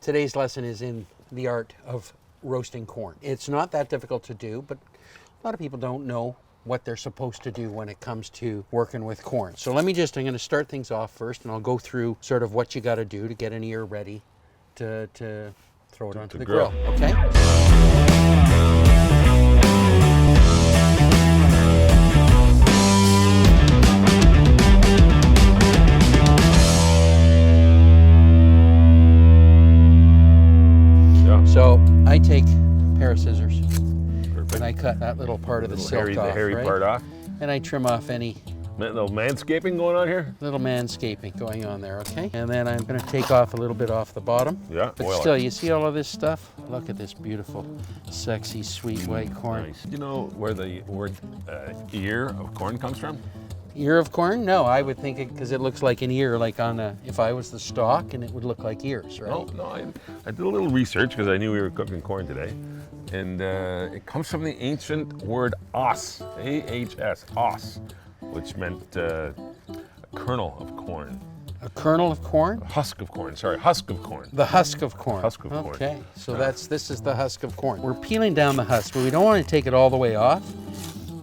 Today's lesson is in the art of roasting corn. It's not that difficult to do, but a lot of people don't know what they're supposed to do when it comes to working with corn. So I'm going to start things off first, and I'll go through sort of what you got to do to get an ear ready to throw it onto the grill. Okay? So I take a pair of scissors. Perfect. And I cut that little part of the silk off, the hairy part off. And I trim off any little manscaping going on here. Little manscaping going on there, okay? And then I'm going to take off a little bit off the bottom. Yeah. But still, you see all of this stuff? Look at this beautiful, sexy, sweet white corn. Nice. Do you know where the word ear of corn comes from? Ear of corn? No, I would think it because it looks like an ear, like on a, if I was the stalk, and it would look like ears, right? No, I did a little research because I knew we were cooking corn today. And it comes from the ancient word os, A-H-S, os, which meant a kernel of corn. A kernel of corn? A husk of corn, sorry, husk of corn. The husk of corn. Husk of corn. Okay, so this is the husk of corn. We're peeling down the husk, but we don't want to take it all the way off.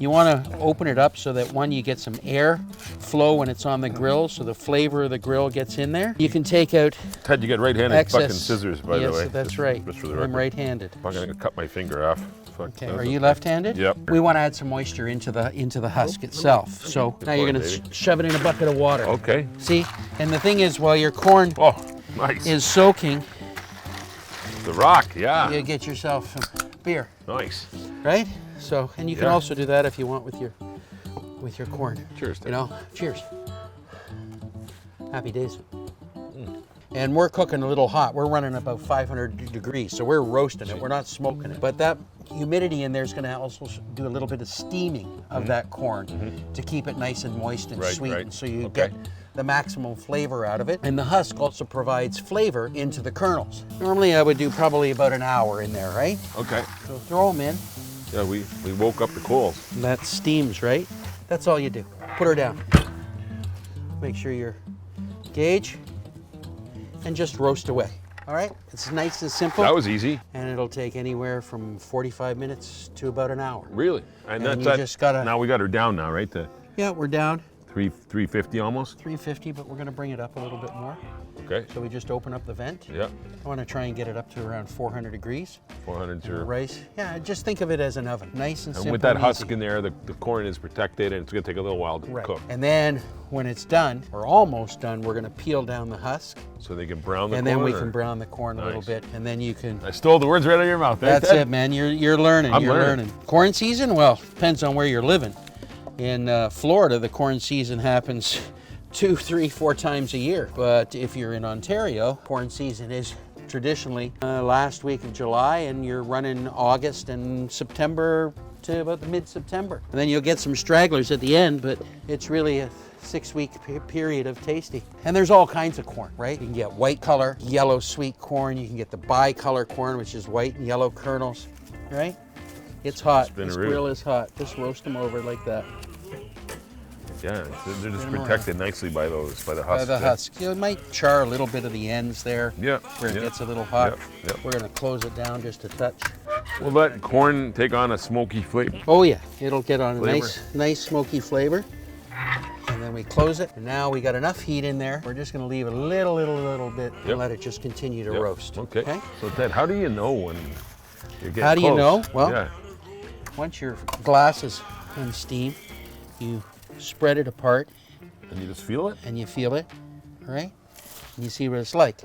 You want to open it up so that you get some air flow when it's on the grill, so the flavor of the grill gets in there. You can take out Ted, you got right-handed fucking scissors, by the way. Yes, that's right. I'm right-handed. I'm going to cut my finger off. Okay, are you left-handed? Yep. We want to add some moisture into the husk itself. So now you're going to shove it in a bucket of water. Okay. See? And the thing is, while your corn is soaking, the rock, yeah. You get yourself some beer. Nice. Right? So, and you can also do that if you want with your corn. Cheers. You know, cheers. Happy days. And we're cooking a little hot. We're running about 500 degrees, so we're roasting it. We're not smoking it. But that humidity in there is going to also do a little bit of steaming of that corn to keep it nice and moist and sweet, and so you get the maximum flavor out of it. And the husk also provides flavor into the kernels. Normally I would do probably about an hour in there, right? Okay. So throw them in. Yeah, we woke up the coals. And that steams, right? That's all you do. Put her down. Make sure you're gauge and just roast away. All right? It's nice and simple. That was easy. And it'll take anywhere from 45 minutes to about an hour. Really? And that's you just gotta. Now we got her down now, right? Yeah, we're down. 350 almost? 350, but we're going to bring it up a little bit more. Okay. So we just open up the vent. Yeah. I want to try and get it up to around 400 degrees. 400, sure. Rice. Yeah, just think of it as an oven. Nice and simple. And with that husk in there, the corn is protected, and it's going to take a little while to cook. And then when it's done, or almost done, we're going to peel down the husk. So they can brown the corn? And then we can brown the corn a little bit, and then you can... I stole the words right out of your mouth. That's it, man. You're learning. I'm you're learning. Corn season? Well, depends on where you're living. In Florida, the corn season happens 2, 3, 4 times a year. But if you're in Ontario, corn season is traditionally last week of July, and you're running August and September to about the mid-September. And then you'll get some stragglers at the end, but it's really a 6-week period of tasty. And there's all kinds of corn, right? You can get white color, yellow sweet corn. You can get the bicolor corn, which is white and yellow kernels, right? It's hot. This grill is hot. Just roast them over like that. Yeah, they're just protected nicely by the husk. By the husk. You might char a little bit of the ends there, where it gets a little hot. We're going to close it down just a touch. Will that corn take on a smoky flavor? Oh yeah, it'll get on a nice smoky flavor. And then we close it, and now we got enough heat in there. We're just going to leave a little bit and let it just continue to roast. Okay. So Ted, how do you know when you're getting How do you know? Well, well once your glass is in steam, you spread it apart. And you just feel it? And you feel it, right? And you see what it's like.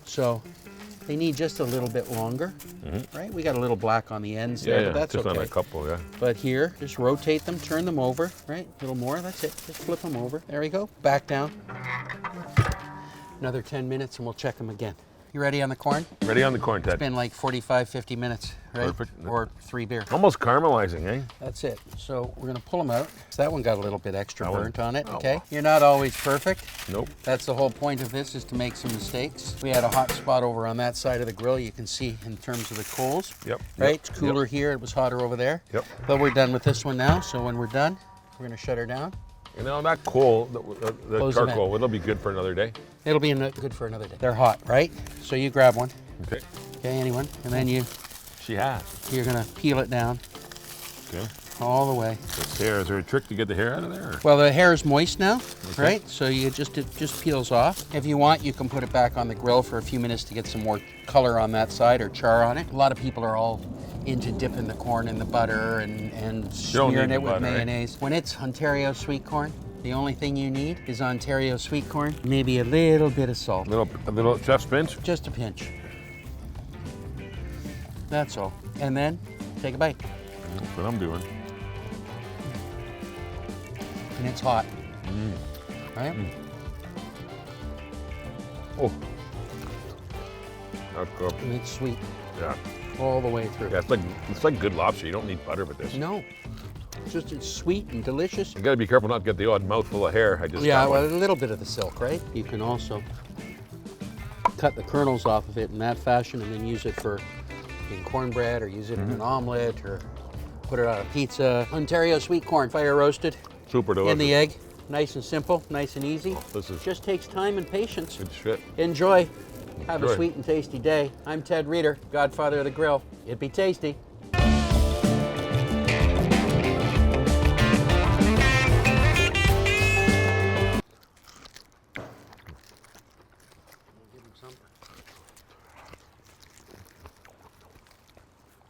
So they need just a little bit longer, right? We got a little black on the ends there, but that's just okay. on a couple, But here, just rotate them, turn them over, right? A little more, that's it. Just flip them over. There we go. Back down. Another 10 minutes and we'll check them again. You ready on the corn? Ready on the corn, Ted. It's been like 45, 50 minutes, right? Perfect. Or 3 beer. Almost caramelizing, eh? That's it. So we're gonna pull them out. So that one got a little bit extra burnt on it, okay? You're not always perfect. Nope. That's the whole point of this, is to make some mistakes. We had a hot spot over on that side of the grill. You can see in terms of the coals. Yep. Right? It's cooler here. It was hotter over there. Yep. But we're done with this one now. So when we're done, we're gonna shut her down. You know, that coal, the Close the vent. charcoal, it'll be good for another day. It'll be good for another day. They're hot, right? So you grab one. Okay. Okay, anyone, and then She has. you're gonna peel it down Okay. all the way. This hair, is there a trick to get the hair out of there? Or? Well, the hair is moist now, right? So it just peels off. If you want, you can put it back on the grill for a few minutes to get some more color on that side or char on it. A lot of people are all into dipping the corn in the butter and smearing it with butter, mayonnaise. When it's Ontario sweet corn, the only thing you need is Ontario sweet corn, maybe a little bit of salt. A little chef's pinch? Just a pinch. That's all. And then take a bite. That's what I'm doing. And it's hot. Right? Oh. That's good. And it's sweet Yeah. all the way through. Yeah, it's like good lobster. You don't need butter with this. No. It's sweet and delicious. You gotta be careful not to get the odd mouthful of hair. I just Yeah, got well, one. a little bit of the silk, right? You can also cut the kernels off of it in that fashion and then use it in cornbread or use it in an omelet or put it on a pizza. Ontario sweet corn, fire roasted Super delicious. in the egg. Nice and simple, nice and easy. This is Just takes time and patience. good shit. Enjoy. Have a Enjoy. sweet and tasty day. I'm Ted Reeder, Godfather of the Grill. It'd be tasty.